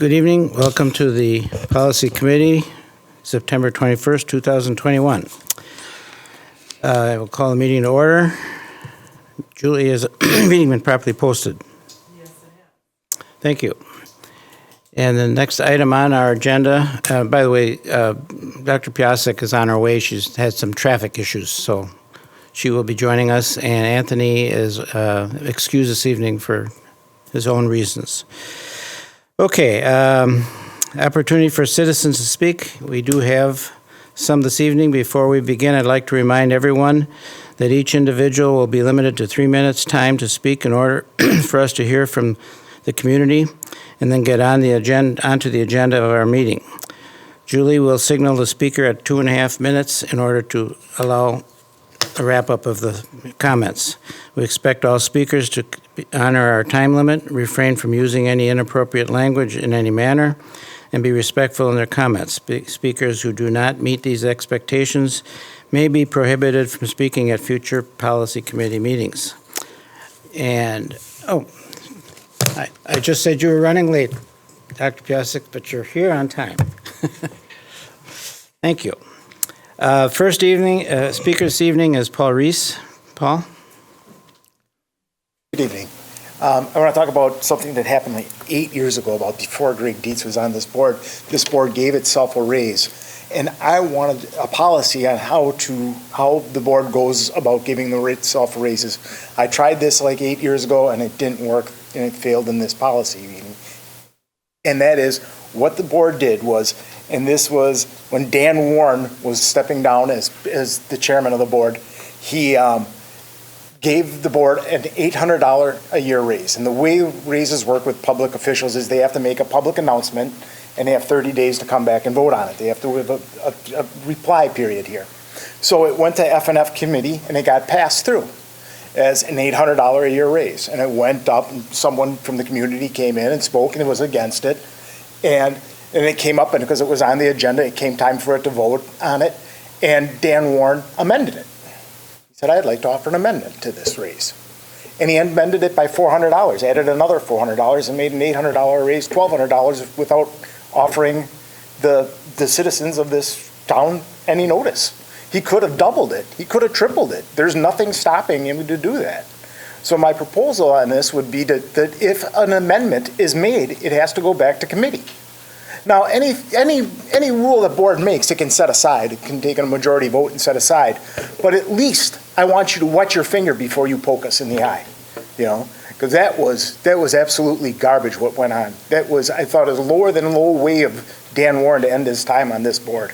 Good evening. Welcome to the Policy Committee, September 21st, 2021. I will call the meeting to order. Julie, has the meeting been properly posted? Yes, it has. Thank you. And the next item on our agenda, by the way, Dr. Piasek is on her way. She's had some traffic issues, so she will be joining us. And Anthony is excused this evening for his own reasons. Okay, opportunity for citizens to speak. We do have some this evening. Before we begin, I'd like to remind everyone that each individual will be limited to 3 minutes time to speak in order for us to hear from the community and then get on the agenda, onto the agenda of our meeting. Julie will signal the speaker at 2.5 minutes in order to allow a wrap-up of the comments. We expect all speakers to honor our time limit, refrain from using any inappropriate language in any manner, and be respectful in their comments. Speakers who do not meet these expectations may be prohibited from speaking at future policy committee meetings. And, I just said you were running late, Dr. Piasek, but you're here on time. Thank you. First speaker this evening is Paul Reese. Paul? Good evening. I want to talk about something that happened like 8 years ago, about before Greg Dietz was on this board. This board gave itself a raise, and I wanted a policy on how the board goes about giving itself raises. I tried this like 8 years ago, and it didn't work, and it failed in this policy meeting. And that is, what the board did was, and this was when Dan Warren was stepping down as the chairman of the board, he gave the board an $800 a year raise. And the way raises work with public officials is they have to make a public announcement and they have 30 days to come back and vote on it. They have to have a reply period here. So it went to F&F committee and it got passed through as an $800 a year raise. And it went up, and someone from the community came in and spoke and it was against it. And it came up, and because it was on the agenda, it came time for it to vote on it, and Dan Warren amended it. He said, I'd like to offer an amendment to this raise. And he amended it by $400, added another $400, and made an $800 raise, $1,200 without offering the citizens of this town any notice. He could have doubled it. He could have tripled it. There's nothing stopping him to do that. So my proposal on this would be that if an amendment is made, it has to go back to committee. Now, any rule the board makes, it can set aside. It can take a majority vote and set aside. But at least I want you to wet your finger before you poke us in the eye, because that was absolutely garbage what went on. That was, I thought, a lower than low way of Dan Warren to end his time on this board.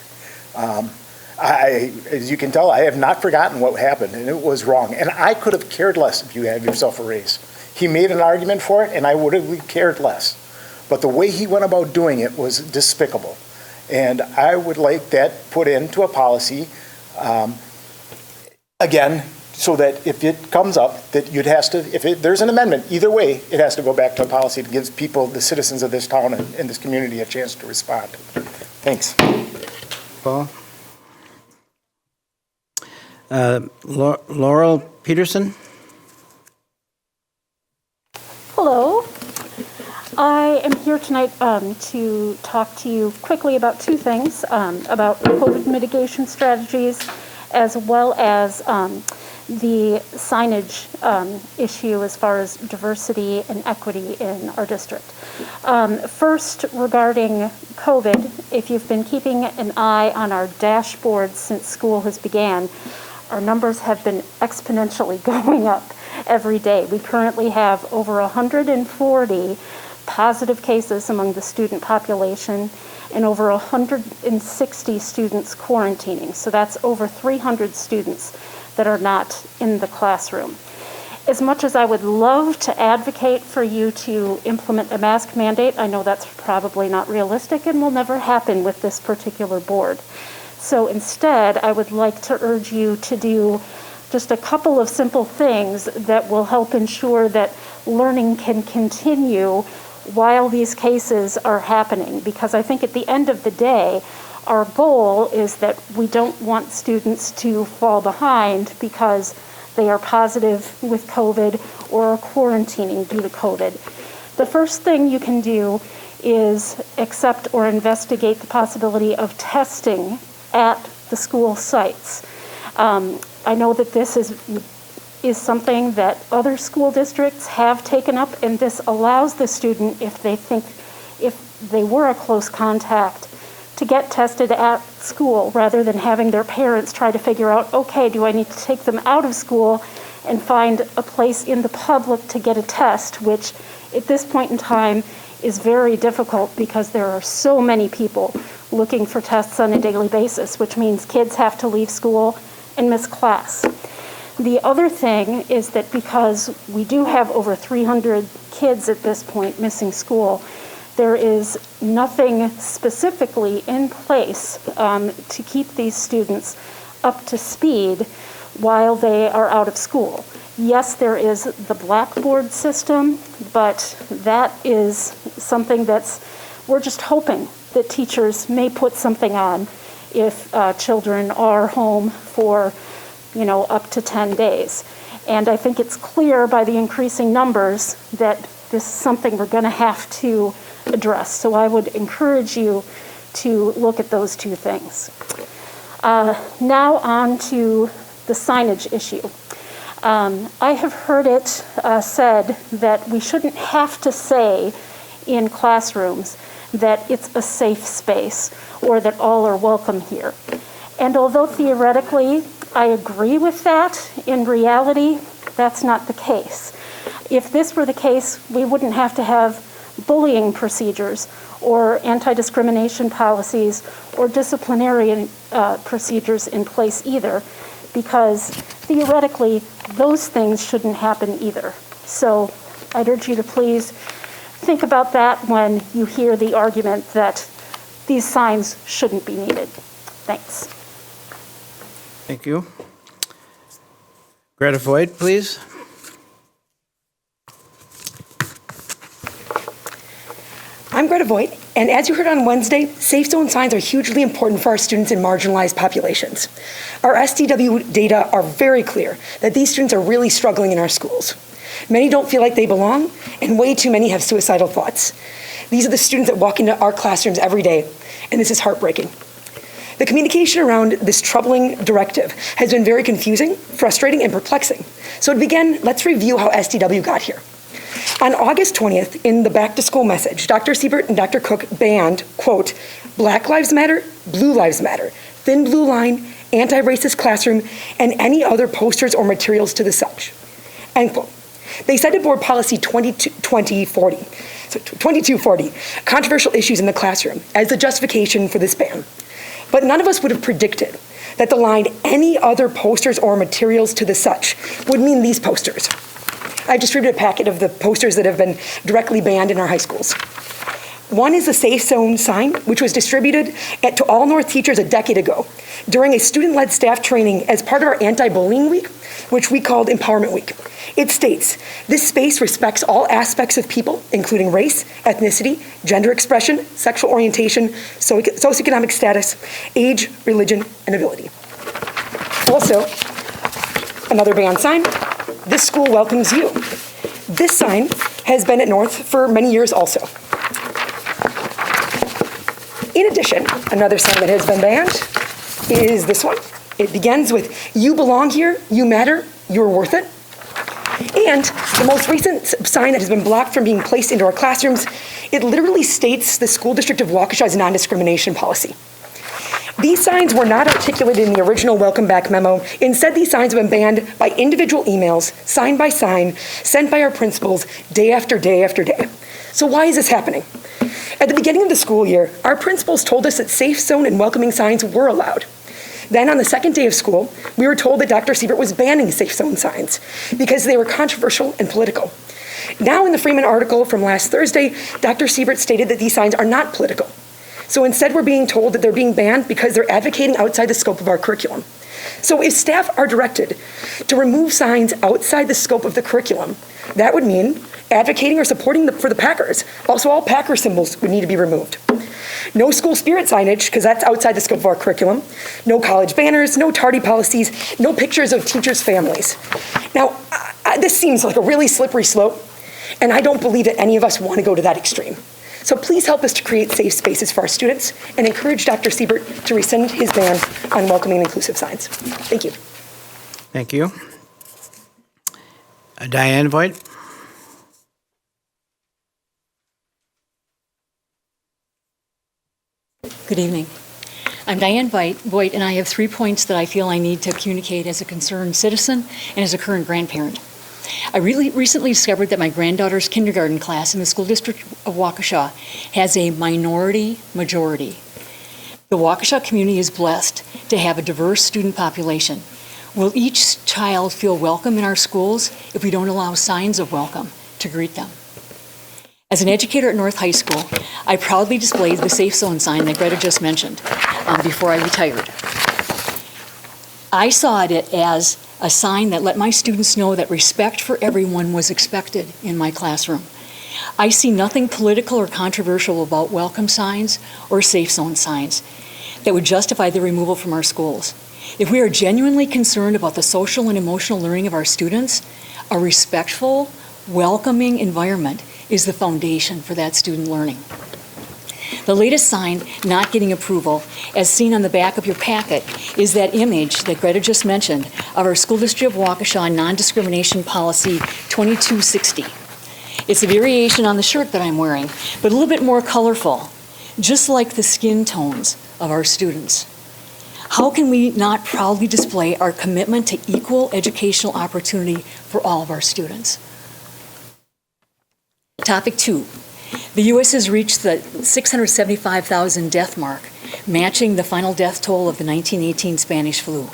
As you can tell, I have not forgotten what happened, and it was wrong. And I could have cared less if you had yourself a raise. He made an argument for it, and I would have cared less. But the way he went about doing it was despicable. And I would like that put into a policy, again, so that if it comes up, that there's an amendment, either way, it has to go back to a policy that gives people, the citizens of this town and this community, a chance to respond. Thanks. Paul? Laurel Peterson? Hello. I am here tonight to talk to you quickly about two things, about COVID mitigation strategies, as well as the signage issue as far as diversity and equity in our district. First, regarding COVID, if you've been keeping an eye on our dashboard since school has began, our numbers have been exponentially going up every day. We currently have over 140 positive cases among the student population and over 160 students quarantining. So that's over 300 students that are not in the classroom. As much as I would love to advocate for you to implement a mask mandate, I know that's probably not realistic and will never happen with this particular board. So instead, I would like to urge you to do just a couple of simple things that will help ensure that learning can continue while these cases are happening. Because I think at the end of the day, our goal is that we don't want students to fall behind because they are positive with COVID or are quarantining due to COVID. The first thing you can do is accept or investigate the possibility of testing at the school sites. I know that this is something that other school districts have taken up, and this allows the student, if they were a close contact, to get tested at school rather than having their parents try to figure out, okay, do I need to take them out of school and find a place in the public to get a test, which at this point in time is very difficult because there are so many people looking for tests on a daily basis, which means kids have to leave school and miss class. The other thing is that because we do have over 300 kids at this point missing school, there is nothing specifically in place to keep these students up to speed while they are out of school. Yes, there is the Blackboard system, but that is something we're just hoping that teachers may put something on if children are home for, up to 10 days. And I think it's clear by the increasing numbers that this is something we're going to have to address. So I would encourage you to look at those two things. Now on to the signage issue. I have heard it said that we shouldn't have to say in classrooms that it's a safe space or that all are welcome here. And although theoretically I agree with that, in reality, that's not the case. If this were the case, we wouldn't have to have bullying procedures or anti-discrimination policies or disciplinary procedures in place either, because theoretically, those things shouldn't happen either. So I'd urge you to please think about that when you hear the argument that these signs shouldn't be needed. Thanks. Thank you. Greta Voigt, please. I'm Greta Voigt, and as you heard on Wednesday, safe zone signs are hugely important for our students in marginalized populations. Our SDW data are very clear that these students are really struggling in our schools. Many don't feel like they belong, and way too many have suicidal thoughts. These are the students that walk into our classrooms every day, and this is heartbreaking. The communication around this troubling directive has been very confusing, frustrating, and perplexing. So to begin, let's review how SDW got here. On August 20th, in the back to school message, Dr. Siebert and Dr. Cook banned, quote, Black Lives Matter, Blue Lives Matter, Thin Blue Line, Anti-Racist Classroom, and any other posters or materials to the such, end quote. They cited Board Policy 2240, controversial issues in the classroom, as the justification for this ban. But none of us would have predicted that the line, any other posters or materials to the such, would mean these posters. I distributed a packet of the posters that have been directly banned in our high schools. One is the Safe Zone sign, which was distributed to all North teachers a decade ago during a student-led staff training as part of our anti-bullying week, which we called Empowerment Week. It states, this space respects all aspects of people, including race, ethnicity, gender expression, sexual orientation, socioeconomic status, age, religion, and ability. Also, another banned sign, this school welcomes you. This sign has been at North for many years also. In addition, another sign that has been banned is this one. It begins with, you belong here, you matter, you're worth it. And the most recent sign that has been blocked from being placed into our classrooms, it literally states the school district of Waukesha's non-discrimination policy. These signs were not articulated in the original Welcome Back memo. Instead, these signs have been banned by individual emails, sign by sign, sent by our principals day after day after day. So why is this happening? At the beginning of the school year, our principals told us that safe zone and welcoming signs were allowed. Then on the second day of school, we were told that Dr. Siebert was banning safe zone signs because they were controversial and political. Now in the Freeman article from last Thursday, Dr. Siebert stated that these signs are not political. So instead we're being told that they're being banned because they're advocating outside the scope of our curriculum. So if staff are directed to remove signs outside the scope of the curriculum, that would mean advocating or supporting for the Packers. Also, all Packer symbols would need to be removed. No school spirit signage, because that's outside the scope of our curriculum. No college banners, no tardy policies, no pictures of teachers' families. Now, this seems like a really slippery slope, and I don't believe that any of us want to go to that extreme. So please help us to create safe spaces for our students and encourage Dr. Siebert to rescind his ban on welcoming and inclusive signs. Thank you. Thank you. Diane Voigt? Good evening. I'm Diane Voigt, and I have 3 points that I feel I need to communicate as a concerned citizen and as a current grandparent. I recently discovered that my granddaughter's kindergarten class in the school district of Waukesha has a minority majority. The Waukesha community is blessed to have a diverse student population. Will each child feel welcome in our schools if we don't allow signs of welcome to greet them? As an educator at North High School, I proudly displayed the Safe Zone sign that Greta just mentioned before I retired. I saw it as a sign that let my students know that respect for everyone was expected in my classroom. I see nothing political or controversial about welcome signs or Safe Zone signs that would justify their removal from our schools. If we are genuinely concerned about the social and emotional learning of our students, a respectful, welcoming environment is the foundation for that student learning. The latest sign not getting approval, as seen on the back of your packet, is that image that Greta just mentioned of our School District of Waukesha Non-Discrimination Policy 2260. It's a variation on the shirt that I'm wearing, but a little bit more colorful, just like the skin tones of our students. How can we not proudly display our commitment to equal educational opportunity for all of our students? Topic 2. The U.S. has reached the 675,000 death mark, matching the final death toll of the 1918 Spanish flu.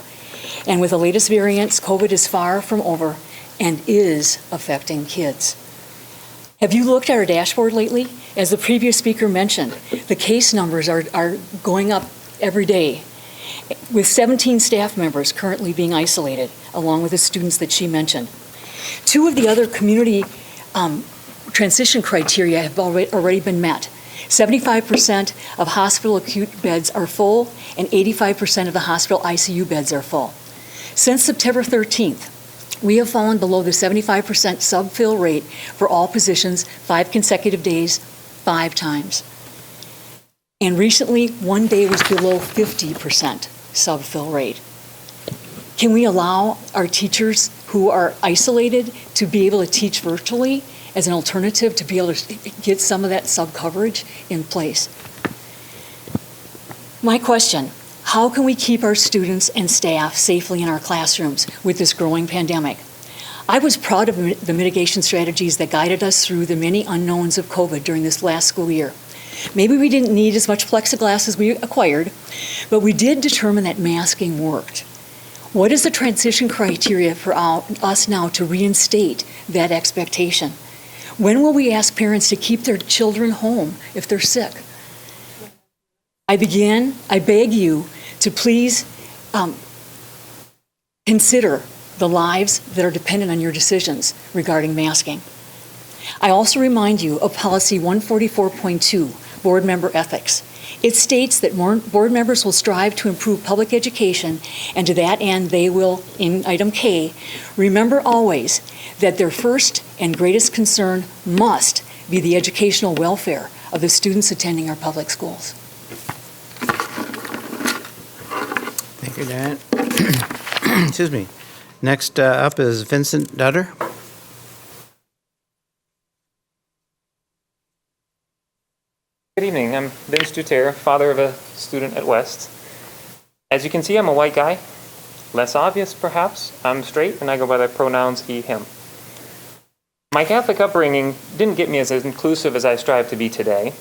And with the latest variants, COVID is far from over and is affecting kids. Have you looked at our dashboard lately? As the previous speaker mentioned, the case numbers are going up every day, with 17 staff members currently being isolated, along with the students that she mentioned. 2 of the other community transition criteria have already been met. 75% of hospital acute beds are full, and 85% of the hospital ICU beds are full. Since September 13th, we have fallen below the 75% sub-fill rate for all positions 5 consecutive days, 5 times. And recently, one day was below 50% sub-fill rate. Can we allow our teachers who are isolated to be able to teach virtually as an alternative to be able to get some of that sub-coverage in place? My question, how can we keep our students and staff safely in our classrooms with this growing pandemic? I was proud of the mitigation strategies that guided us through the many unknowns of COVID during this last school year. Maybe we didn't need as much plexiglass as we acquired, but we did determine that masking worked. What is the transition criteria for us now to reinstate that expectation? When will we ask parents to keep their children home if they're sick? I beg you to please consider the lives that are dependent on your decisions regarding masking. I also remind you of Policy 144.2, Board Member Ethics. It states that board members will strive to improve public education, and to that end they will, in item K, remember always that their first and greatest concern must be the educational welfare of the students attending our public schools. Thank you, Diane. Excuse me. Next up is Vincent Dutter. Good evening. I'm Vince Duterte, father of a student at West. As you can see, I'm a white guy. Less obvious, perhaps. I'm straight, and I go by the pronouns he, him. My Catholic upbringing didn't get me as inclusive as I strive to be today.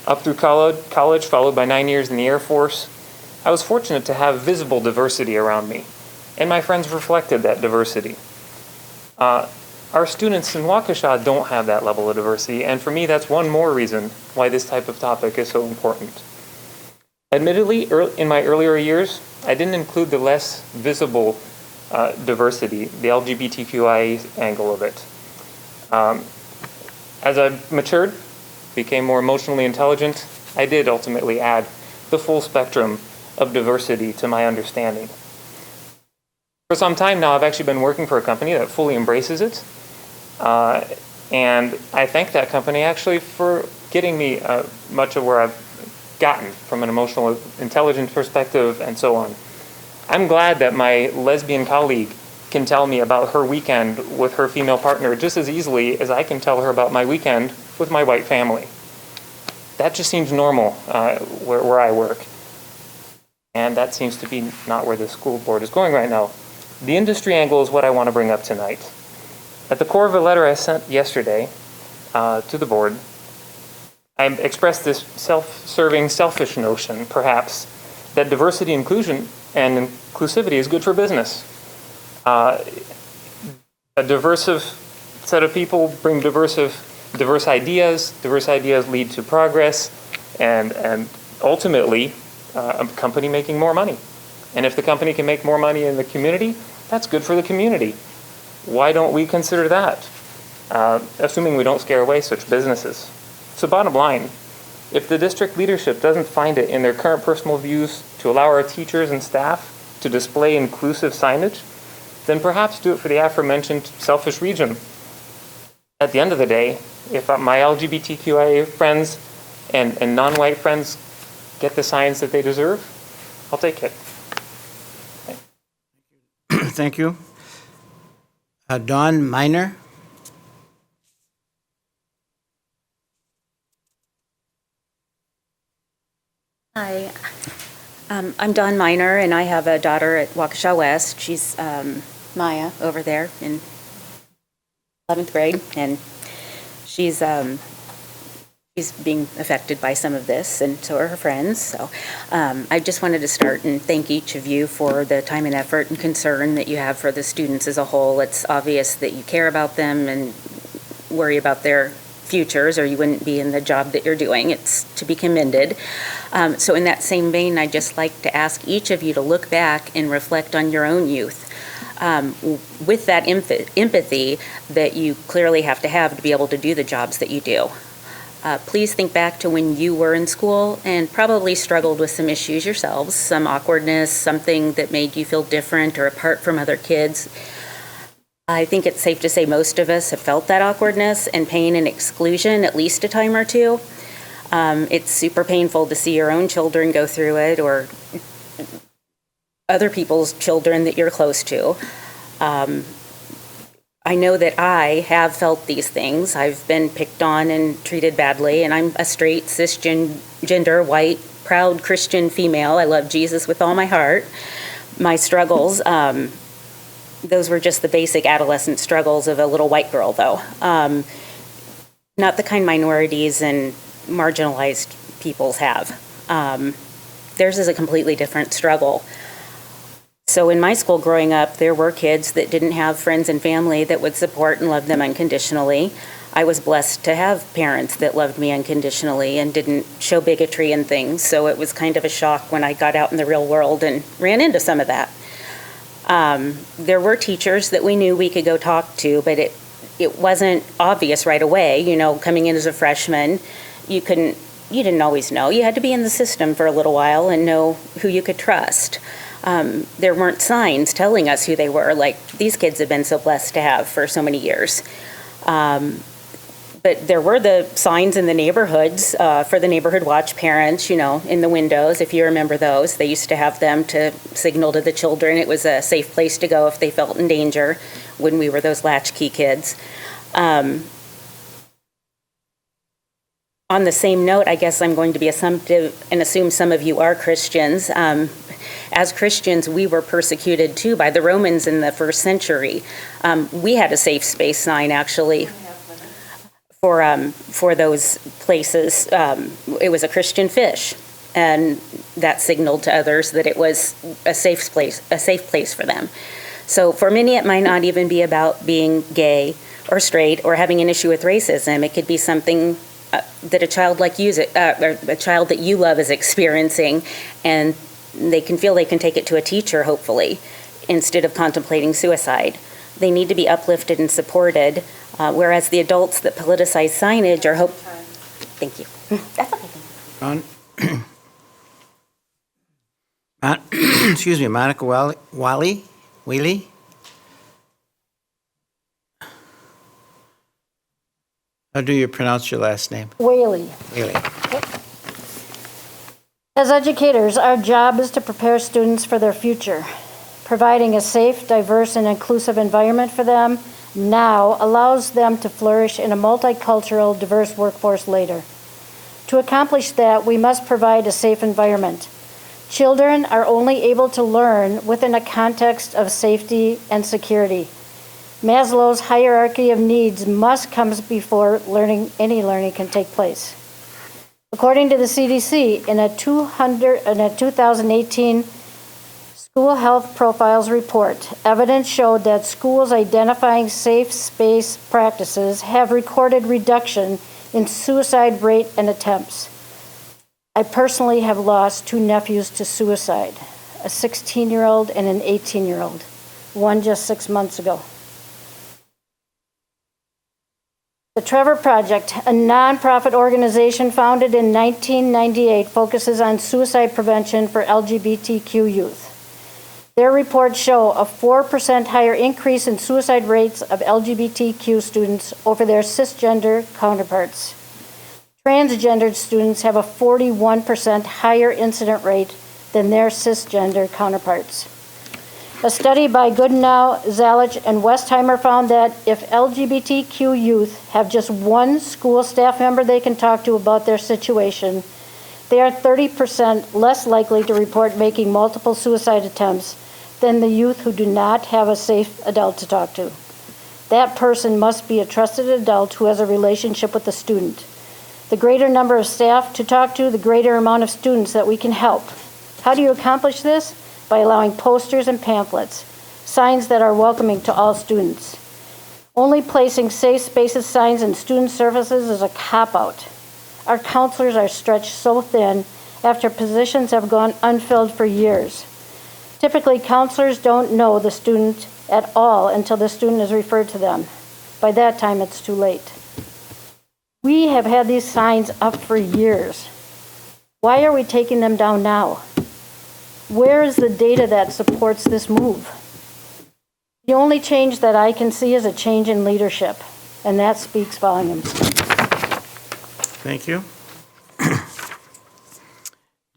Up through college, followed by 9 years in the Air Force, I was fortunate to have visible diversity around me, and my friends reflected that diversity. Our students in Waukesha don't have that level of diversity, and for me, that's one more reason why this type of topic is so important. Admittedly, in my earlier years, I didn't include the less visible diversity, the LGBTQIA angle of it. As I matured, became more emotionally intelligent, I did ultimately add the full spectrum of diversity to my understanding. For some time now, I've actually been working for a company that fully embraces it. And I thank that company actually for getting me much of where I've gotten from an emotional intelligence perspective and so on. I'm glad that my lesbian colleague can tell me about her weekend with her female partner just as easily as I can tell her about my weekend with my white family. That just seems normal where I work. And that seems to be not where the school board is going right now. The industry angle is what I want to bring up tonight. At the core of a letter I sent yesterday to the board, I expressed this self-serving, selfish notion, perhaps, that diversity, inclusion, and inclusivity is good for business. A diverse set of people bring diverse ideas. Diverse ideas lead to progress, and ultimately, a company making more money. And if the company can make more money in the community, that's good for the community. Why don't we consider that? Assuming we don't scare away such businesses. So bottom line, if the district leadership doesn't find it in their current personal views to allow our teachers and staff to display inclusive signage, then perhaps do it for the aforementioned selfish region. At the end of the day, if my LGBTQIA friends and non-white friends get the signs that they deserve, I'll take it. Thank you. Dawn Miner. Hi, I'm Dawn Miner, and I have a daughter at Waukesha West. She's Maya over there in 11th grade, and she's being affected by some of this, and so are her friends. So I just wanted to start and thank each of you for the time and effort and concern that you have for the students as a whole. It's obvious that you care about them and worry about their futures, or you wouldn't be in the job that you're doing. It's to be commended. So in that same vein, I'd just like to ask each of you to look back and reflect on your own youth. With that empathy that you clearly have to be able to do the jobs that you do. Please think back to when you were in school and probably struggled with some issues yourselves, some awkwardness, something that made you feel different or apart from other kids. I think it's safe to say most of us have felt that awkwardness and pain and exclusion at least a time or two. It's super painful to see your own children go through it, or other people's children that you're close to. I know that I have felt these things. I've been picked on and treated badly, and I'm a straight, cisgender, white, proud Christian female. I love Jesus with all my heart. My struggles, those were just the basic adolescent struggles of a little white girl, though. Not the kind minorities and marginalized peoples have. Theirs is a completely different struggle. So in my school growing up, there were kids that didn't have friends and family that would support and love them unconditionally. I was blessed to have parents that loved me unconditionally and didn't show bigotry and things, so it was kind of a shock when I got out in the real world and ran into some of that. There were teachers that we knew we could go talk to, but it wasn't obvious right away. You know, coming in as a freshman, you didn't always know. You had to be in the system for a little while and know who you could trust. There weren't signs telling us who they were, like these kids have been so blessed to have for so many years. But there were the signs in the neighborhoods for the neighborhood watch parents, you know, in the windows, if you remember those. They used to have them to signal to the children it was a safe place to go if they felt in danger when we were those latchkey kids. On the same note, I guess I'm going to be assumptive and assume some of you are Christians. As Christians, we were persecuted too by the Romans in the first century. We had a safe space sign, actually, for those places. It was a Christian fish, and that signaled to others that it was a safe place for them. So for many, it might not even be about being gay or straight or having an issue with racism. It could be something that a child like you, or a child that you love is experiencing, and they can feel they can take it to a teacher, hopefully, instead of contemplating suicide. They need to be uplifted and supported, whereas the adults that politicize signage are Thank you. That's okay. Excuse me, Monica Wheely? How do you pronounce your last name? Whaley. Really? As educators, our job is to prepare students for their future. Providing a safe, diverse, and inclusive environment for them now allows them to flourish in a multicultural, diverse workforce later. To accomplish that, we must provide a safe environment. Children are only able to learn within a context of safety and security. Maslow's hierarchy of needs must come before any learning can take place. According to the CDC, in a 2018 School Health Profiles report, evidence showed that schools identifying safe space practices have recorded reduction in suicide rate and attempts. I personally have lost 2 nephews to suicide, a 16-year-old and an 18-year-old, one just 6 months ago. The Trevor Project, a nonprofit organization founded in 1998, focuses on suicide prevention for LGBTQ youth. Their reports show a 4% higher increase in suicide rates of LGBTQ students over their cisgender counterparts. Transgendered students have a 41% higher incident rate than their cisgender counterparts. A study by Goodenow, Zalich, and Westheimer found that if LGBTQ youth have just one school staff member they can talk to about their situation, they are 30% less likely to report making multiple suicide attempts than the youth who do not have a safe adult to talk to. That person must be a trusted adult who has a relationship with the student. The greater number of staff to talk to, the greater amount of students that we can help. How do you accomplish this? By allowing posters and pamphlets, signs that are welcoming to all students. Only placing safe spaces signs in student services is a cop-out. Our counselors are stretched so thin after positions have gone unfilled for years. Typically, counselors don't know the student at all until the student is referred to them. By that time, it's too late. We have had these signs up for years. Why are we taking them down now? Where is the data that supports this move? The only change that I can see is a change in leadership, and that speaks volumes. Thank you.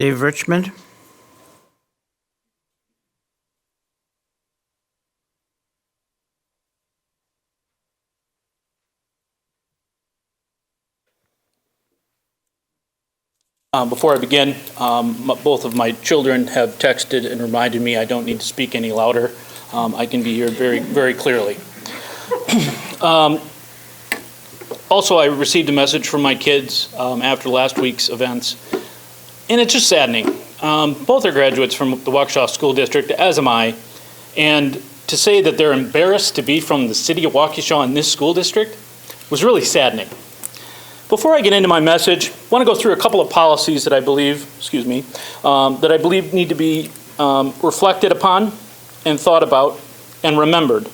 Dave Richmond. Before I begin, both of my children have texted and reminded me I don't need to speak any louder. I can be heard very, very clearly. Also, I received a message from my kids after last week's events, and it's just saddening. Both are graduates from the Waukesha School District, as am I, and to say that they're embarrassed to be from the city of Waukesha in this school district was really saddening. Before I get into my message, I want to go through a couple of policies that I believe, that I believe need to be reflected upon and thought about and remembered.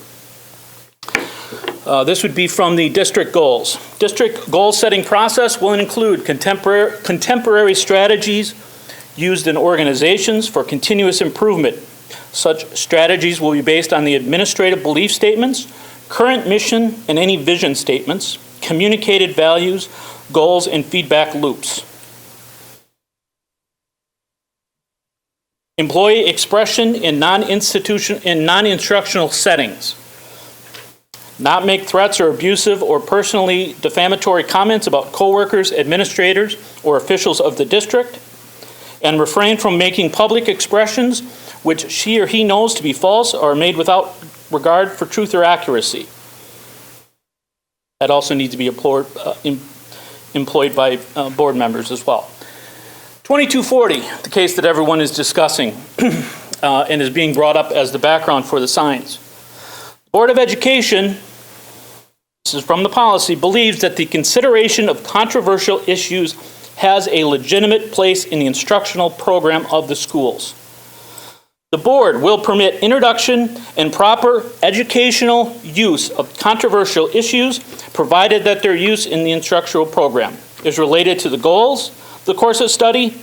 This would be from the district goals. District goal setting process will include contemporary strategies used in organizations for continuous improvement. Such strategies will be based on the administrative belief statements, current mission, and any vision statements, communicated values, goals, and feedback loops. Employee expression in non-instructional settings. Not make threats or abusive or personally defamatory comments about coworkers, administrators, or officials of the district, and refrain from making public expressions which she or he knows to be false or made without regard for truth or accuracy. That also needs to be employed by board members as well. 2240, the case that everyone is discussing and is being brought up as the background for the signs. The Board of Education, this is from the policy, believes that the consideration of controversial issues has a legitimate place in the instructional program of the schools. The board will permit introduction and proper educational use of controversial issues, provided that their use in the instructional program is related to the goals of the course of study,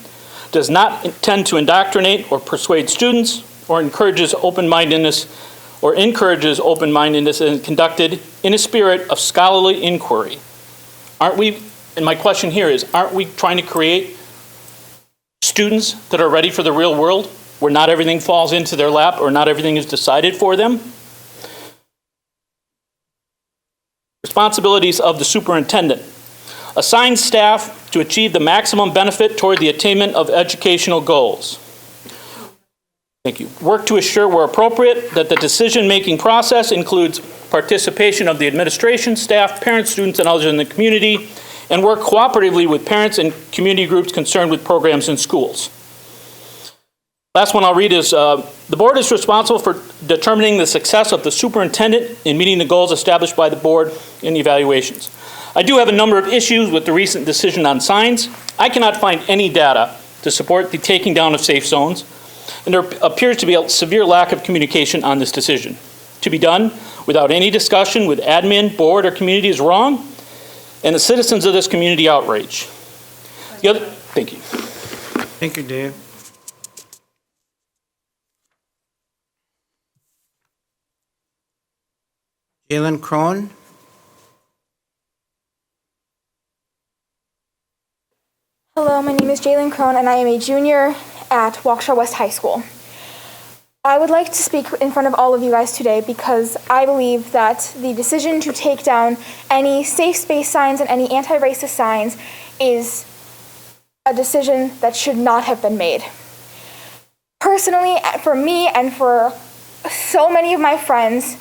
does not intend to indoctrinate or persuade students, or encourages open-mindedness and conducted in a spirit of scholarly inquiry, aren't we, and my question here is, aren't we trying to create students that are ready for the real world, where not everything falls into their lap or not everything is decided for them? Responsibilities of the superintendent. Assign staff to achieve the maximum benefit toward the attainment of educational goals. Thank you. Work to assure where appropriate that the decision-making process includes participation of the administration, staff, parents, students, and others in the community, and work cooperatively with parents and community groups concerned with programs in schools. Last one I'll read is, the board is responsible for determining the success of the superintendent in meeting the goals established by the board in the evaluations. I do have a number of issues with the recent decision on signs. I cannot find any data to support the taking down of safe zones, and there appears to be a severe lack of communication on this decision. To be done without any discussion with admin, board, or community is wrong, and the citizens of this community outrage. Thank you. Thank you, Dave. Jalen Crone. Hello, my name is Jalen Crone, and I am a junior at Waukesha West High School. I would like to speak in front of all of you guys today because I believe that the decision to take down any safe space signs and any anti-racist signs is a decision that should not have been made. Personally, for me and for so many of my friends,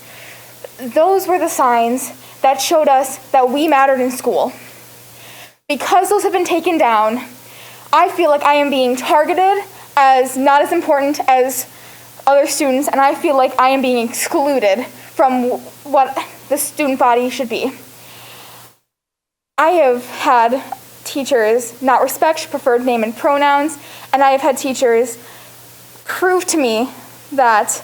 those were the signs that showed us that we mattered in school. Because those have been taken down, I feel like I am being targeted as not as important as other students, and I feel like I am being excluded from what the student body should be. I have had teachers not respect preferred name and pronouns, and I have had teachers prove to me that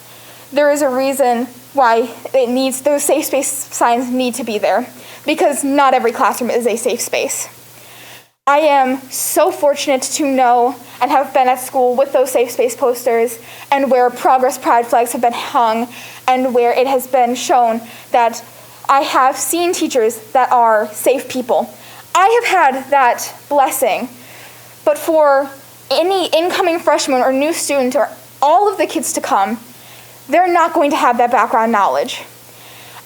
there is a reason why those safe space signs need to be there, because not every classroom is a safe space. I am so fortunate to know and have been at school with those safe space posters and where Progress Pride flags have been hung and where it has been shown that I have seen teachers that are safe people. I have had that blessing, but for any incoming freshman or new student or all of the kids to come, they're not going to have that background knowledge.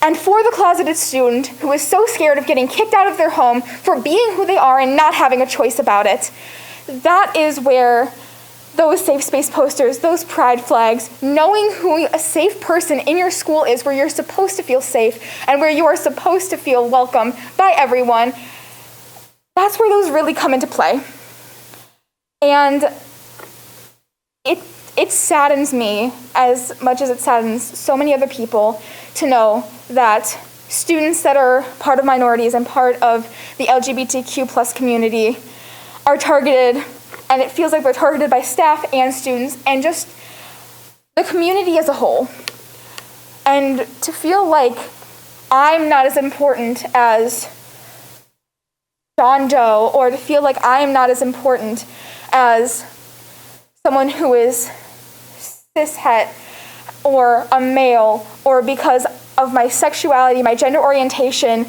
And for the closeted student who is so scared of getting kicked out of their home for being who they are and not having a choice about it, that is where those safe space posters, those pride flags, knowing who a safe person in your school is, where you're supposed to feel safe and where you are supposed to feel welcome by everyone, that's where those really come into play. And it saddens me as much as it saddens so many other people to know that students that are part of minorities and part of the LGBTQ plus community are targeted, and it feels like they're targeted by staff and students and just the community as a whole. And to feel like I'm not as important as John Doe, or to feel like I am not as important as someone who is cishet or a male, or because of my sexuality, my gender orientation,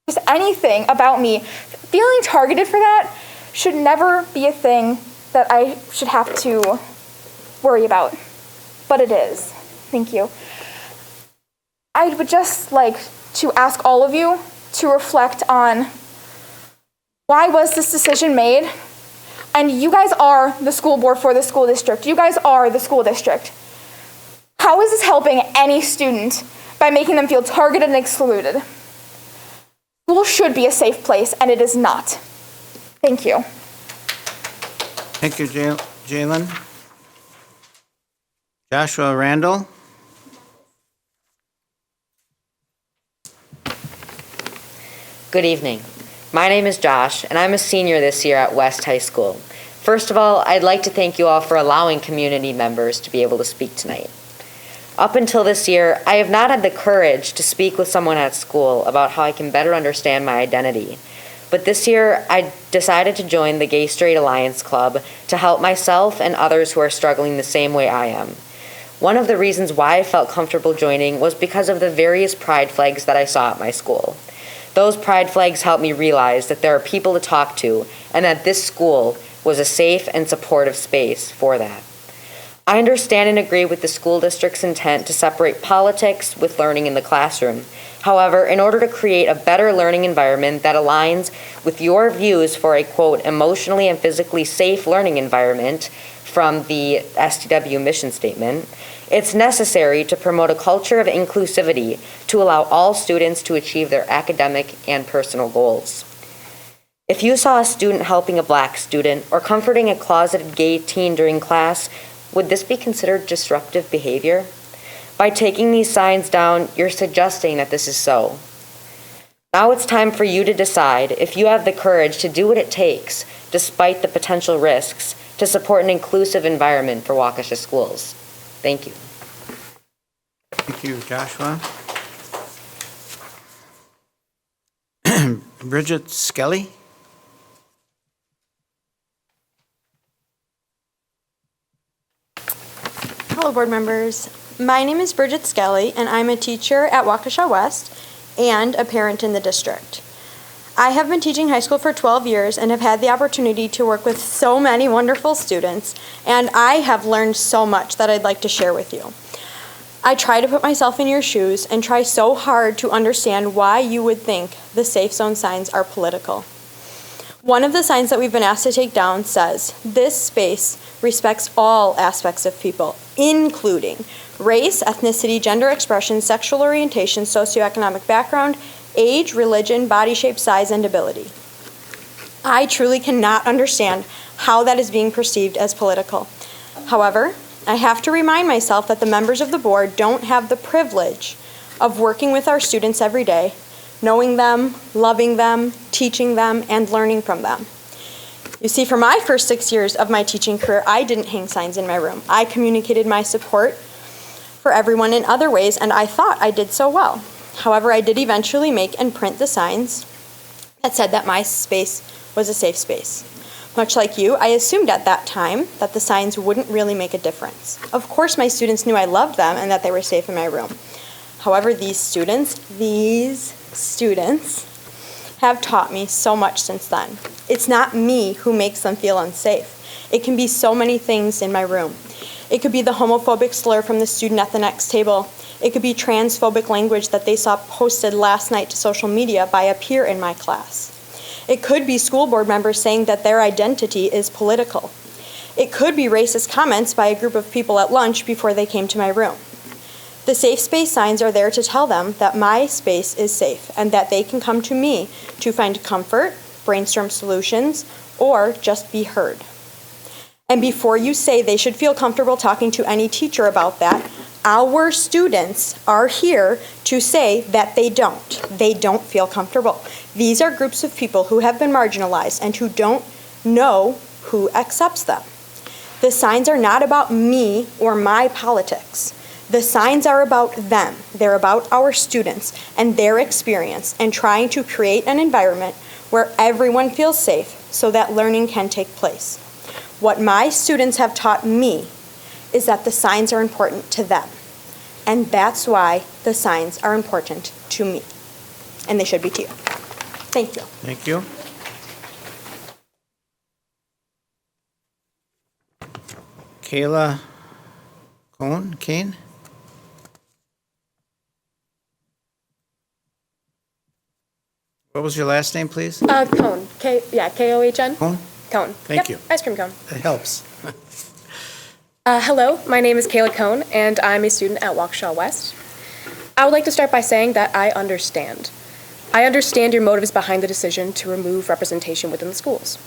just anything about me, feeling targeted for that should never be a thing that I should have to worry about. But it is. Thank you. I would just like to ask all of you to reflect on why was this decision made? And you guys are the school board for the school district. You guys are the school district. How is this helping any student by making them feel targeted and excluded? School should be a safe place, and it is not. Thank you. Thank you, Jalen. Joshua Randall. Good evening. My name is Josh, and I'm a senior this year at West High School. First of all, I'd like to thank you all for allowing community members to be able to speak tonight. Up until this year, I have not had the courage to speak with someone at school about how I can better understand my identity. But this year, I decided to join the Gay Straight Alliance Club to help myself and others who are struggling the same way I am. One of the reasons why I felt comfortable joining was because of the various pride flags that I saw at my school. Those pride flags helped me realize that there are people to talk to and that this school was a safe and supportive space for that. I understand and agree with the school district's intent to separate politics with learning in the classroom. However, in order to create a better learning environment that aligns with your views for a, quote, emotionally and physically safe learning environment from the STW mission statement, it's necessary to promote a culture of inclusivity to allow all students to achieve their academic and personal goals. If you saw a student helping a black student or comforting a closeted gay teen during class, would this be considered disruptive behavior? By taking these signs down, you're suggesting that this is so. Now it's time for you to decide if you have the courage to do what it takes, despite the potential risks, to support an inclusive environment for Waukesha schools. Thank you. Thank you, Joshua. Bridget Skelly? Hello, board members. My name is Bridget Skelly, and I'm a teacher at Waukesha West and a parent in the district. I have been teaching high school for 12 years and have had the opportunity to work with so many wonderful students, and I have learned so much that I'd like to share with you. I try to put myself in your shoes and try so hard to understand why you would think the safe zone signs are political. One of the signs that we've been asked to take down says, "This space respects all aspects of people, including race, ethnicity, gender expression, sexual orientation, socioeconomic background, age, religion, body shape, size, and ability." I truly cannot understand how that is being perceived as political. However, I have to remind myself that the members of the board don't have the privilege of working with our students every day, knowing them, loving them, teaching them, and learning from them. You see, for my first 6 years of my teaching career, I didn't hang signs in my room. I communicated my support for everyone in other ways, and I thought I did so well. However, I did eventually make and print the signs that said that my space was a safe space. Much like you, I assumed at that time that the signs wouldn't really make a difference. Of course, my students knew I loved them and that they were safe in my room. However, these students have taught me so much since then. It's not me who makes them feel unsafe. It can be so many things in my room. It could be the homophobic slur from the student at the next table. It could be transphobic language that they saw posted last night to social media by a peer in my class. It could be school board members saying that their identity is political. It could be racist comments by a group of people at lunch before they came to my room. The safe space signs are there to tell them that my space is safe and that they can come to me to find comfort, brainstorm solutions, or just be heard. And before you say they should feel comfortable talking to any teacher about that, our students are here to say that they don't. They don't feel comfortable. These are groups of people who have been marginalized and who don't know who accepts them. The signs are not about me or my politics. The signs are about them. They're about our students and their experience and trying to create an environment where everyone feels safe so that learning can take place. What my students have taught me is that the signs are important to them. And that's why the signs are important to me. And they should be to you. Thank you. Thank you. Kayla Kane? What was your last name, please? Cone. K-O-H-N. Cone? Cone. Thank Yep, you. Ice cream cone. That helps. Hello, my name is Kayla Cone, and I'm a student at Waukesha West. I would like to start by saying that I understand. I understand your motives behind the decision to remove representation within the schools.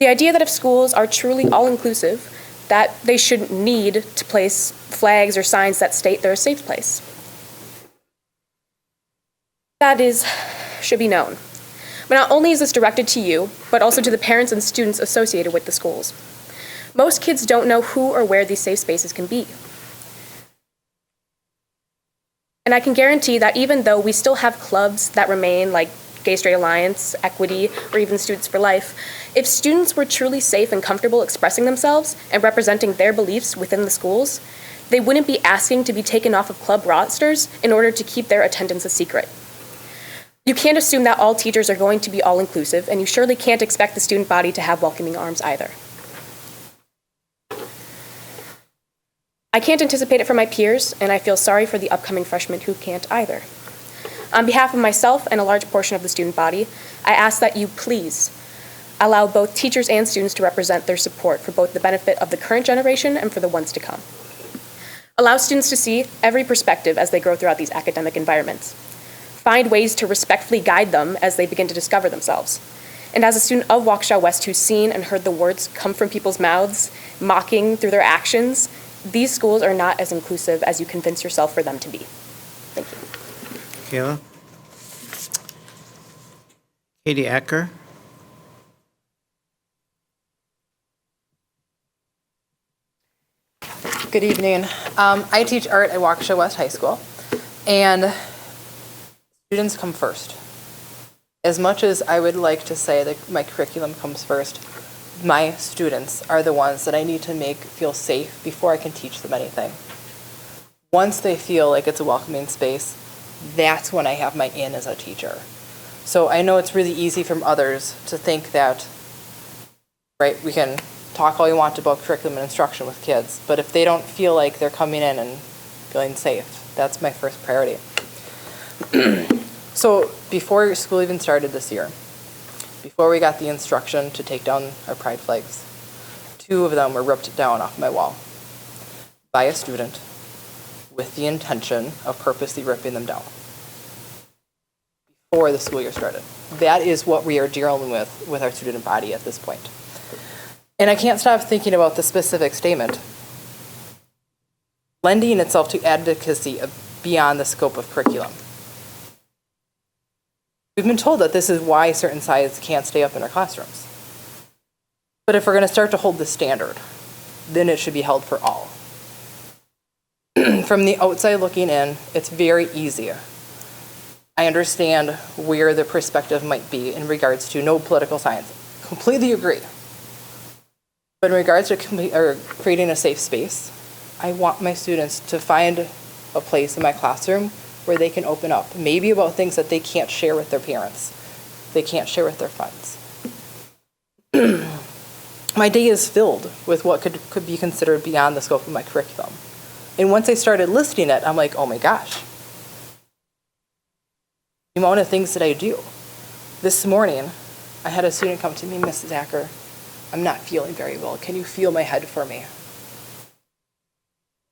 The idea that if schools are truly all-inclusive, that they shouldn't need to place flags or signs that state they're a safe place. That should be known. But not only is this directed to you, but also to the parents and students associated with the schools. Most kids don't know who or where these safe spaces can be. And I can guarantee that even though we still have clubs that remain, like Gay Straight Alliance, Equity, or even Students for Life, if students were truly safe and comfortable expressing themselves and representing their beliefs within the schools, they wouldn't be asking to be taken off of club rosters in order to keep their attendance a secret. You can't assume that all teachers are going to be all-inclusive, and you surely can't expect the student body to have welcoming arms either. I can't anticipate it for my peers, and I feel sorry for the upcoming freshmen who can't either. On behalf of myself and a large portion of the student body, I ask that you please allow both teachers and students to represent their support for both the benefit of the current generation and for the ones to come. Allow students to see every perspective as they grow throughout these academic environments. Find ways to respectfully guide them as they begin to discover themselves. And as a student of Waukesha West who's seen and heard the words come from people's mouths, mocking through their actions, these schools are not as inclusive as you convince yourself for them to be. Thank you. Kayla? Katie Acker? Good evening. I teach art at Waukesha West High School, and students come first. As much as I would like to say that my curriculum comes first, my students are the ones that I need to make feel safe before I can teach them anything. Once they feel like it's a welcoming space, that's when I have my in as a teacher. So I know it's really easy from others to think that, right, we can talk all you want about curriculum and instruction with kids, but if they don't feel like they're coming in and feeling safe, that's my first priority. So before school even started this year, before we got the instruction to take down our pride flags, 2 of them were ripped down off my wall by a student with the intention of purposely ripping them down before the school year started. That is what we are dealing with our student body at this point. And I can't stop thinking about the specific statement lending itself to advocacy beyond the scope of curriculum. We've been told that this is why certain sides can't stay up in our classrooms. But if we're going to start to hold the standard, then it should be held for all. From the outside looking in, it's very easy. I understand where the perspective might be in regards to no political science. Completely agree. But in regards to creating a safe space, I want my students to find a place in my classroom where they can open up, maybe about things that they can't share with their parents, they can't share with their friends. My day is filled with what could be considered beyond the scope of my curriculum. And once I started listing it, I'm like, oh my gosh, the amount of things that I do. This morning, I had a student come to me, Mrs. Acker, I'm not feeling very well. Can you feel my head for me?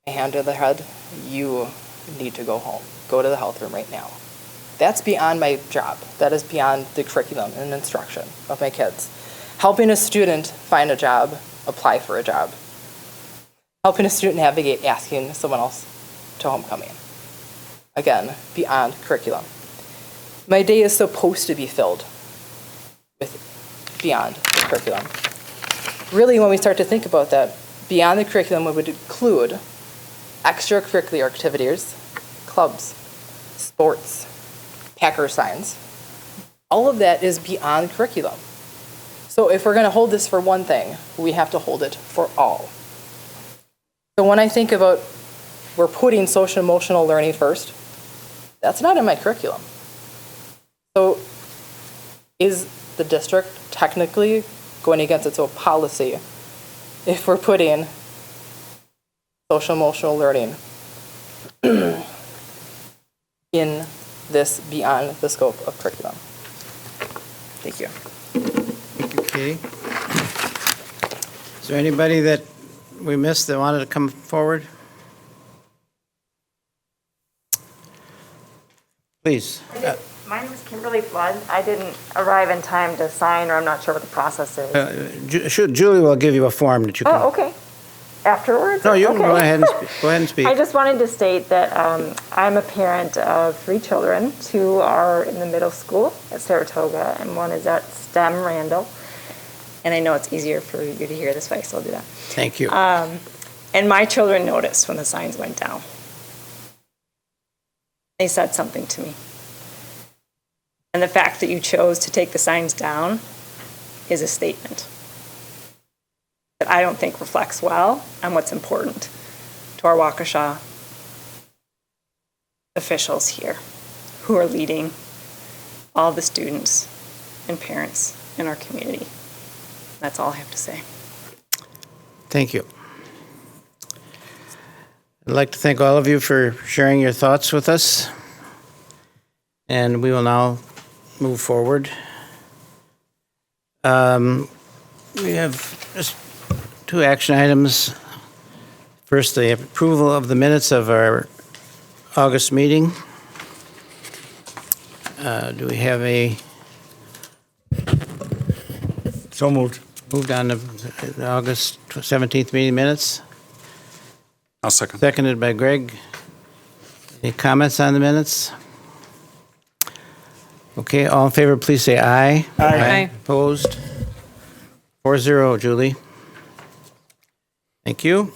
My hand to the head, you need to go home. Go to the health room right now. That's beyond my job. That is beyond the curriculum and instruction of my kids. Helping a student find a job, apply for a job. Helping a student navigate asking someone else to homecoming. Again, beyond curriculum. My day is supposed to be filled with beyond the curriculum. Really, when we start to think about that, beyond the curriculum would include extracurricular activities, clubs, sports, Packer signs. All of that is beyond curriculum. So if we're going to hold this for one thing, we have to hold it for all. So when I think about we're putting social emotional learning first, that's not in my curriculum. So is the district technically going against its own policy if we're putting social emotional learning in this beyond the scope of curriculum? Thank you. Thank you, Katie. Is there anybody that we missed that wanted to come forward? Please. My name is Kimberly Flood. I didn't arrive in time to sign, or I'm not sure what the process is. Julie will give you a form that you can. Oh, okay. Afterwards? No, you can Okay. go ahead and speak. I just wanted to state that I'm a parent of 3 children. 2 are in the middle school at Saratoga, and 1 is at STEM Randall. And I know it's easier for you to hear this way, so I'll do that. Thank you. And my children noticed when the signs went down. They said something to me. And the fact that you chose to take the signs down is a statement that I don't think reflects well on what's important to our Waukesha officials here who are leading all the students and parents in our community. That's all I have to say. Thank you. I'd like to thank all of you for sharing your thoughts with us. And we will now move forward. We have just 2 action items. First, the approval of the minutes of our August meeting. Do we have a? So moved. Moved on the August 17th meeting minutes. I'll second. Seconded by Greg. Any comments on the minutes? Okay, all in favor, please say aye. Aye. Opposed? 4-0, Julie. Thank you.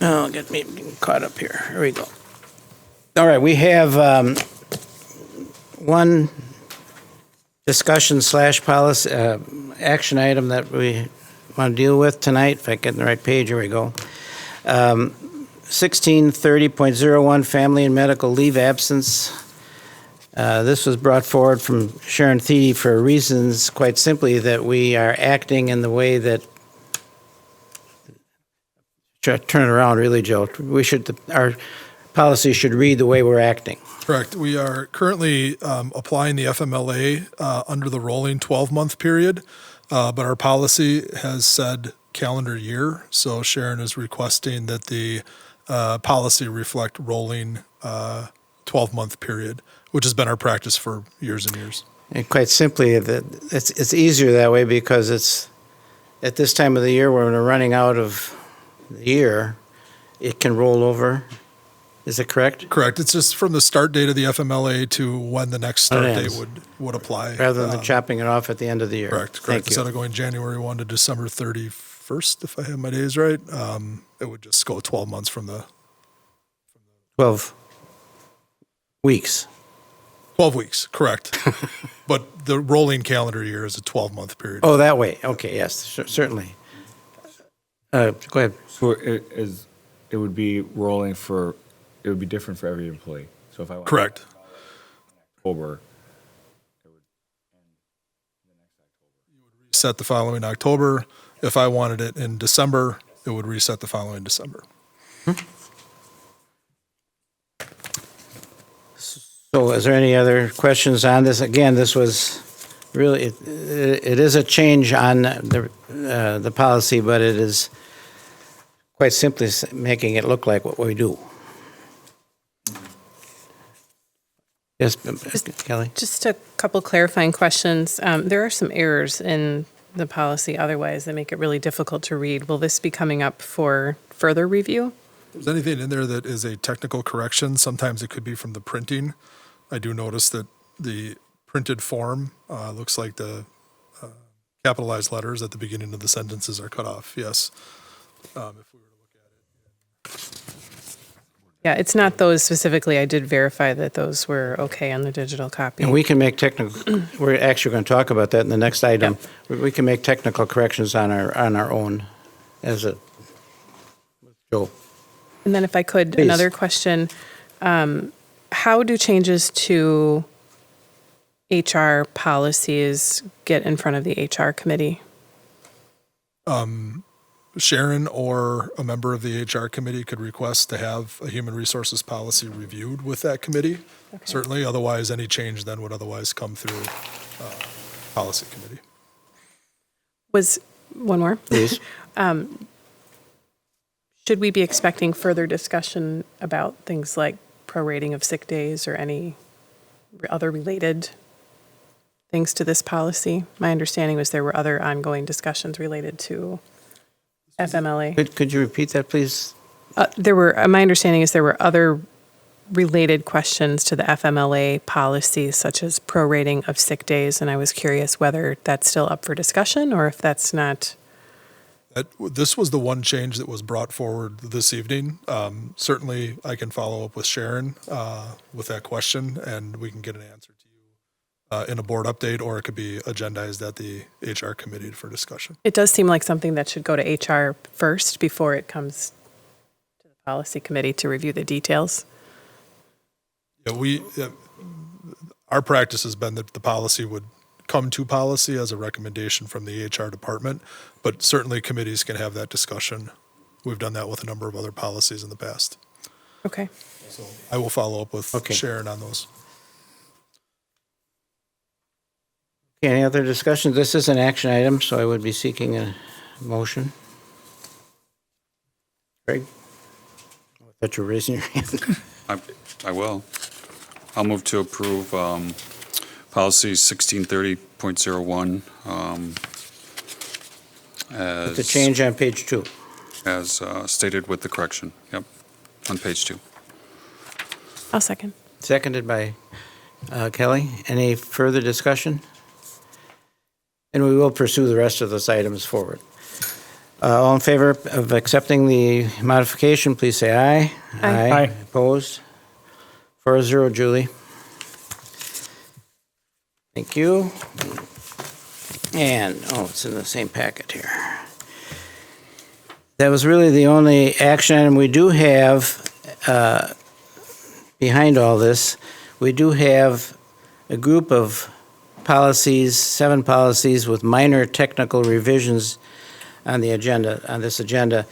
Oh, get me caught up here. Here we go. All right, we have one discussion / policy action item that we want to deal with tonight. If I get in the right page, here we go. 1630.01, family and medical leave absence. This was brought forward from Sharon Thiede for reasons, quite simply, that we are acting in the way that, try to turn it around really, Joe. Our policy should read the way we're acting. Correct. We are currently applying the FMLA under the rolling 12-month period, but our policy has said calendar year, so Sharon is requesting that the policy reflect rolling 12-month period, which has been our practice for years and years. And quite simply, it's easier that way because it's at this time of the year when we're running out of the year, it can roll over. Is it correct? Correct. It's just from the start date of the FMLA to when the next start date would apply. Rather than chopping it off at the end of the year. Correct. Thank you. Instead of going January 1 to December 31st, if I have my days right, it would just go 12 months from the 12 weeks. 12 weeks, correct. But the rolling calendar year is a 12-month period. Oh, that way. Okay, yes, certainly. Go ahead. So it would be rolling for, it would be different for every employee. So if I went Correct. October, it would end the next October. You would reset the following October. If I wanted it in December, it would reset the following December. So is there any other questions on this? Again, this was really, it is a change on the policy, but it is quite simply making it look like what we do. Yes, Kelly? Just a couple clarifying questions. There are some errors in the policy otherwise that make it really difficult to read. Will this be coming up for further review? If there's anything in there that is a technical correction, sometimes it could be from the printing. I do notice that the printed form looks like the capitalized letters at the beginning of the sentences are cut off, yes. If we were to look at it. Yeah, it's not those specifically. I did verify that those were okay on the digital copy. And we can make technical, we're actually going to talk about that in the next item. Yep. We can make technical corrections on our own as a, Joe. And then if I could, Please. Another question. How do changes to HR policies get in front of the HR committee? Sharon or a member of the HR committee could request to have a human resources policy reviewed with that committee. Okay. Certainly, otherwise any change then would otherwise come through policy committee. Was one more? Please. Should we be expecting further discussion about things like prorating of sick days or any other related things to this policy? My understanding was there were other ongoing discussions related to FMLA. Could you repeat that, please? My understanding is there were other related questions to the FMLA policy, such as prorating of sick days, and I was curious whether that's still up for discussion or if that's not. This was the one change that was brought forward this evening. Certainly, I can follow up with Sharon with that question, and we can get an answer to you in a board update, or it could be agendized at the HR committee for discussion. It does seem like something that should go to HR first before it comes to the policy committee to review the details. Yeah, our practice has been that the policy would come to policy as a recommendation from the HR department, but certainly committees can have that discussion. We've done that with a number of other policies in the past. Okay. So I will follow up with Okay. Sharon on those. Okay, any other discussion? This is an action item, so I would be seeking a motion. Greg? I thought you were raising your hand. I will. I'll move to approve policy 1630.01 With the change on page 2. as stated with the correction. Yep, on page 2. I'll second. Seconded by Kelly. Any further discussion? And we will pursue the rest of those items forward. All in favor of accepting the modification, please say aye. Aye. Aye. Opposed? 4-0, Julie. Thank you. And, it's in the same packet here. That was really the only action item we do have behind all this. We do have a group of policies, 7 policies with minor technical revisions on the agenda, on this agenda.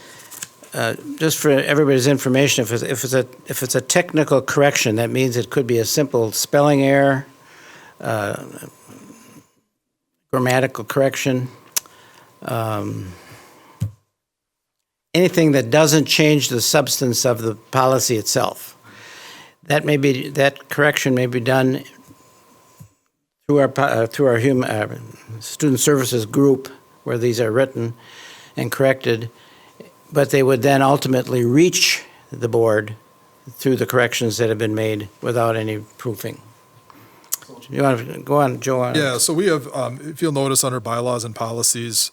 Just for everybody's information, if it's a technical correction, that means it could be a simple spelling error, grammatical correction, anything that doesn't change the substance of the policy itself. That correction may be done through our student services group where these are written and corrected, but they would then ultimately reach the board through the corrections that have been made without any proofing. You want to go on, Joe? Yeah, so we have, if you'll notice under bylaws and policies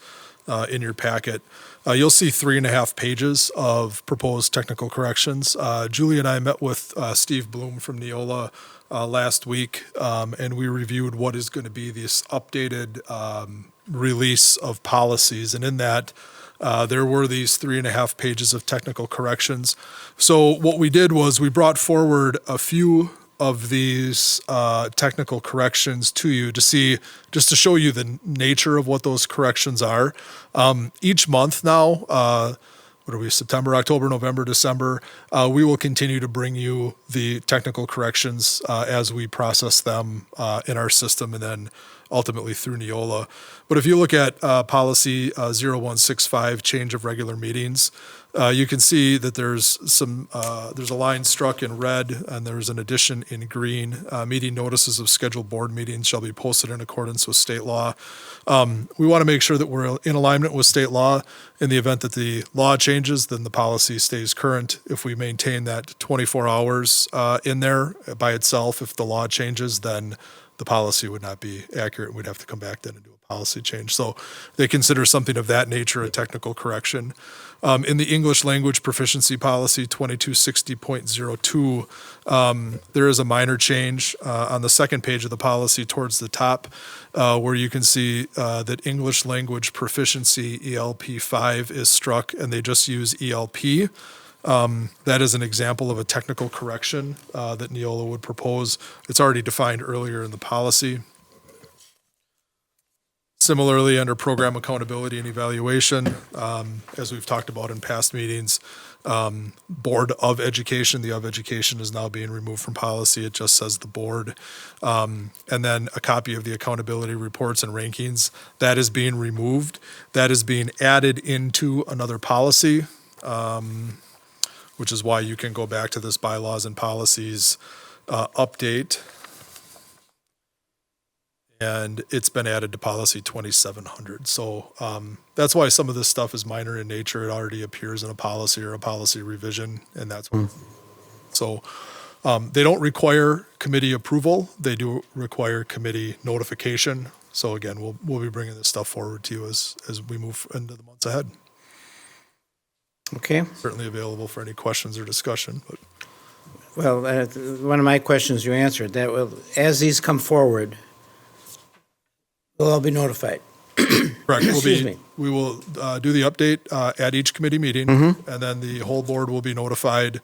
in your packet, you'll see 3.5 pages of proposed technical corrections. Julie and I met with Steve Bloom from Neola last week, and we reviewed what is going to be this updated release of policies. And in that, there were these 3.5 pages of technical corrections. So what we did was we brought forward a few of these technical corrections to you to see, just to show you the nature of what those corrections are. Each month now, what are we, September, October, November, December, we will continue to bring you the technical corrections as we process them in our system and then ultimately through Neola. But if you look at policy 0165, change of regular meetings, you can see that there's a line struck in red and there's an addition in green. Meeting notices of scheduled board meetings shall be posted in accordance with state law. We want to make sure that we're in alignment with state law. In the event that the law changes, then the policy stays current. If we maintain that 24 hours in there by itself, if the law changes, then the policy would not be accurate. We'd have to come back then and do a policy change. So they consider something of that nature a technical correction. In the English language proficiency policy 2260.02, there is a minor change on the second page of the policy towards the top where you can see that English language proficiency ELP 5 is struck and they just use ELP. That is an example of a technical correction that Neola would propose. It's already defined earlier in the policy. Similarly, under program accountability and evaluation, as we've talked about in past meetings, Board of Education, the of Education is now being removed from policy. It just says the board. And then a copy of the accountability reports and rankings, that is being removed. That is being added into another policy, which is why you can go back to this bylaws and policies update. And it's been added to policy 2700. So that's why some of this stuff is minor in nature. It already appears in a policy or a policy revision, and that's what. So they don't require committee approval. They do require committee notification. So again, we'll be bringing this stuff forward to you as we move into the months ahead. Okay. Certainly available for any questions or discussion. But. Well, one of my questions you answered, that will, as these come forward, we'll all be notified. Correct. Excuse me. We will do the update at each committee meeting, Mm-hmm. and then the whole board will be notified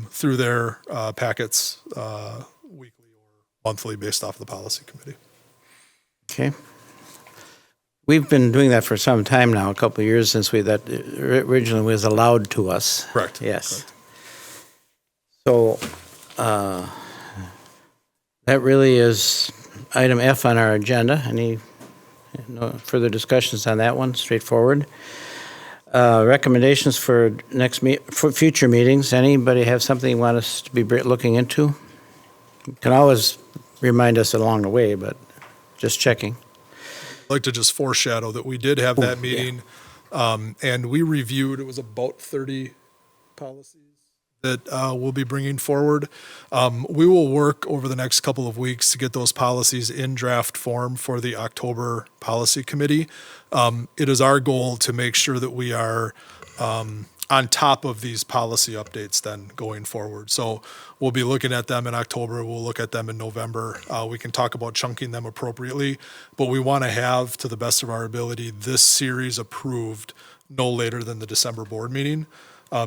through their packets weekly or monthly based off the policy committee. Okay. We've been doing that for some time now, a couple of years since that originally was allowed to us. Correct. Yes. So that really is item F on our agenda. No further discussions on that one? Straightforward. Recommendations for for future meetings. Anybody have something you want us to be looking into? You can always remind us along the way, but just checking. I'd like to just foreshadow that we did have that meeting, and we reviewed, it was about 30 policies that we'll be bringing forward. We will work over the next couple of weeks to get those policies in draft form for the October policy committee. It is our goal to make sure that we are on top of these policy updates then going forward. So we'll be looking at them in October. We'll look at them in November. We can talk about chunking them appropriately, but we want to have, to the best of our ability, this series approved no later than the December board meeting.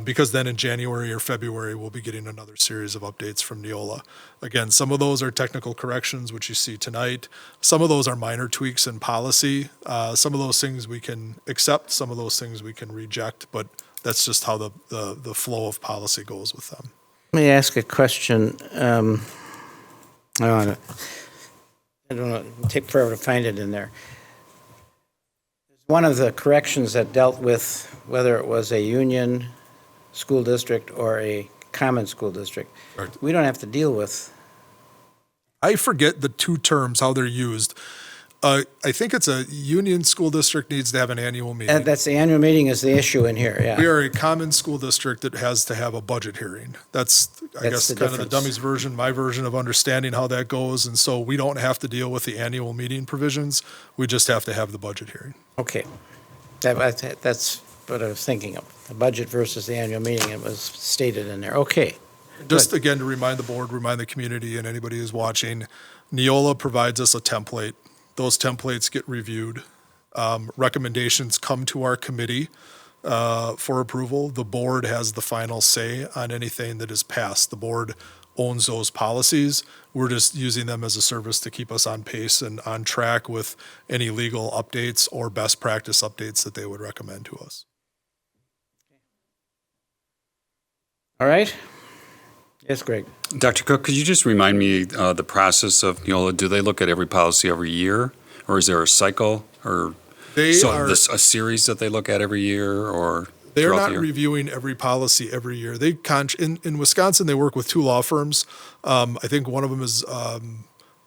Because then in January or February, we'll be getting another series of updates from Neola. Again, some of those are technical corrections, which you see tonight. Some of those are minor tweaks in policy. Some of those things we can accept, some of those things we can reject, but that's just how the flow of policy goes with them. Let me ask a question. I don't want to take forever to find it in there. One of the corrections that dealt with whether it was a union school district or a common school district, we don't have to deal with. I forget the two terms, how they're used. I think it's a union school district needs to have an annual meeting. That's the annual meeting is the issue in here, yeah. We are a common school district that has to have a budget hearing. That's I guess, the kind of the difference. dummies version, my version of understanding how that goes. And so we don't have to deal with the annual meeting provisions. We just have to have the budget hearing. Okay. That's what I was thinking of. The budget versus the annual meeting, it was stated in there. Okay. Just Good. again, to remind the board, remind the community and anybody who's watching, Neola provides us a template. Those templates get reviewed. Recommendations come to our committee for approval. The board has the final say on anything that is passed. The board owns those policies. We're just using them as a service to keep us on pace and on track with any legal updates or best practice updates that they would recommend to us. All right. Yes, Greg. Dr. Cook, could you just remind me the process of Neola? Do they look at every policy every year, or is there a cycle, or a series that they look at every year, or they're throughout not the year? reviewing every policy every year. They in Wisconsin, they work with two law firms. I think one of them is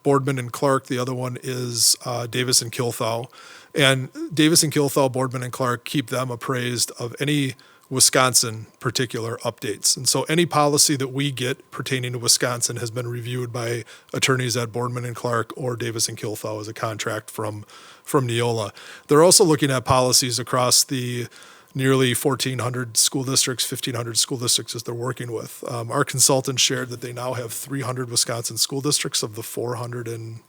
Boardman and Clark. The other one is Davis and Kilthau. And Davis and Kilthau, Boardman and Clark keep them appraised of any Wisconsin particular updates. And so any policy that we get pertaining to Wisconsin has been reviewed by attorneys at Boardman and Clark or Davis and Kilthau as a contract from Neola. They're also looking at policies across the nearly 1,400 school districts, 1,500 school districts that they're working with. Our consultants shared that they now have 300 Wisconsin school districts of the 424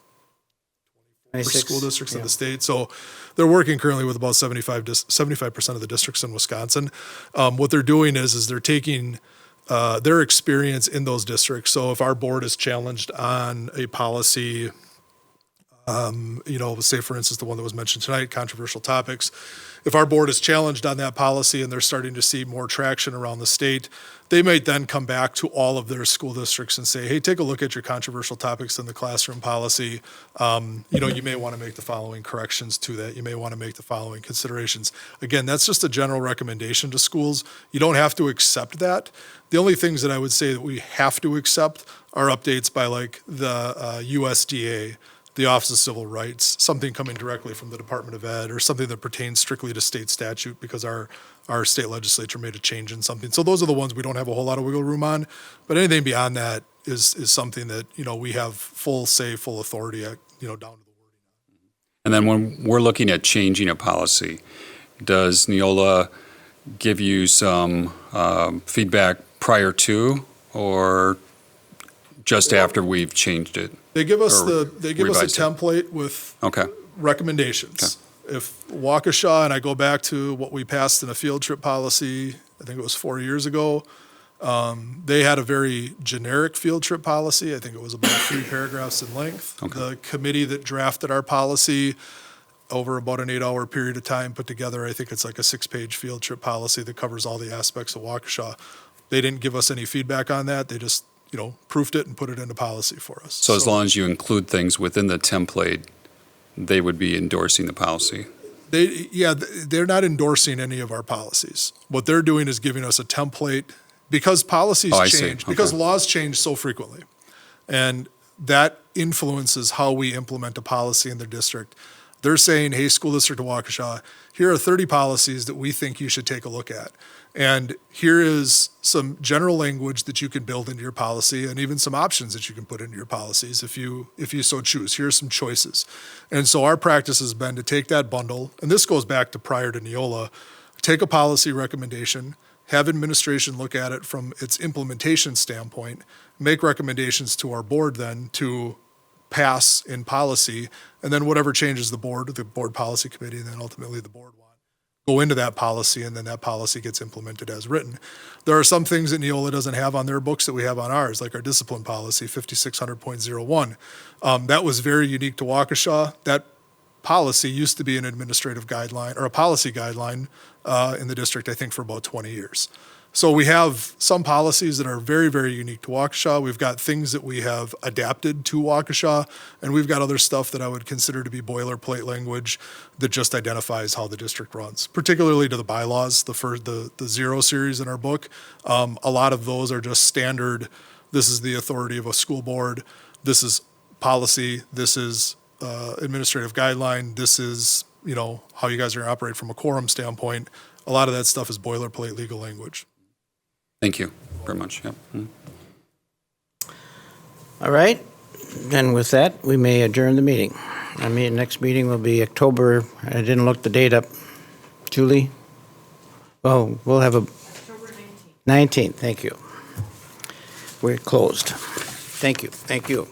school districts in the state. So they're working currently with about 75% of the districts in Wisconsin. What they're doing is they're taking their experience in those districts. So if our board is challenged on a policy, say for instance, the one that was mentioned tonight, controversial topics, if our board is challenged on that policy and they're starting to see more traction around the state, they might then come back to all of their school districts and say, hey, take a look at your controversial topics in the classroom policy. You may want to make the following corrections to that. You may want to make the following considerations. Again, that's just a general recommendation to schools. You don't have to accept that. The only things that I would say that we have to accept are updates by like the USDA, the Office of Civil Rights, something coming directly from the Department of Ed, or something that pertains strictly to state statute because our state legislature made a change in something. So those are the ones we don't have a whole lot of wiggle room on. But anything beyond that is something that, we have full say, full authority at, down to the wording. And then when we're looking at changing a policy, does Neola give you some feedback prior to, or just after we've changed it? They give us Or a revised it? template with recommendations. if Waukesha, and I go back to what we passed in a field trip policy, I think it was 4 years ago, they had a very generic field trip policy. I think it was about 3 paragraphs in length. Okay. The committee that drafted our policy over about an 8-hour period of time put together, I think it's like a 6-page field trip policy that covers all the aspects of Waukesha. They didn't give us any feedback on that. They just, proofed it and put it into policy for us. So as long as you include things within the template, they would be endorsing the policy? They're not endorsing any of our policies. What they're doing is giving us a template because policies change, because laws change so frequently. And that influences how we implement a policy in the district. They're saying, hey, School District of Waukesha, here are 30 policies that we think you should take a look at. And here is some general language that you can build into your policy and even some options that you can put into your policies if you so choose. Here are some choices. And so our practice has been to take that bundle, and this goes back to prior to Neola, take a policy recommendation, have administration look at it from its implementation standpoint, make recommendations to our board then to pass in policy, and then whatever changes the board policy committee, and then ultimately the board want, go into that policy, and then that policy gets implemented as written. There are some things that Neola doesn't have on their books that we have on ours, like our discipline policy, 5600.01. That was very unique to Waukesha. That policy used to be an administrative guideline, or a policy guideline in the district, I think, for about 20 years. So we have some policies that are very, very unique to Waukesha. We've got things that we have adapted to Waukesha, and we've got other stuff that I would consider to be boilerplate language that just identifies how the district runs, particularly to the bylaws, the Zero series in our book. A lot of those are just standard, this is the authority of a school board, this is policy, this is administrative guideline, this is, how you guys are going to operate from a quorum standpoint. A lot of that stuff is boilerplate legal language. Thank you very much. Yep. All right. And with that, we may adjourn the meeting. Next meeting will be October, I didn't look the date up. Julie? Oh, we'll have October 19th. 19th, thank you. We're closed. Thank you.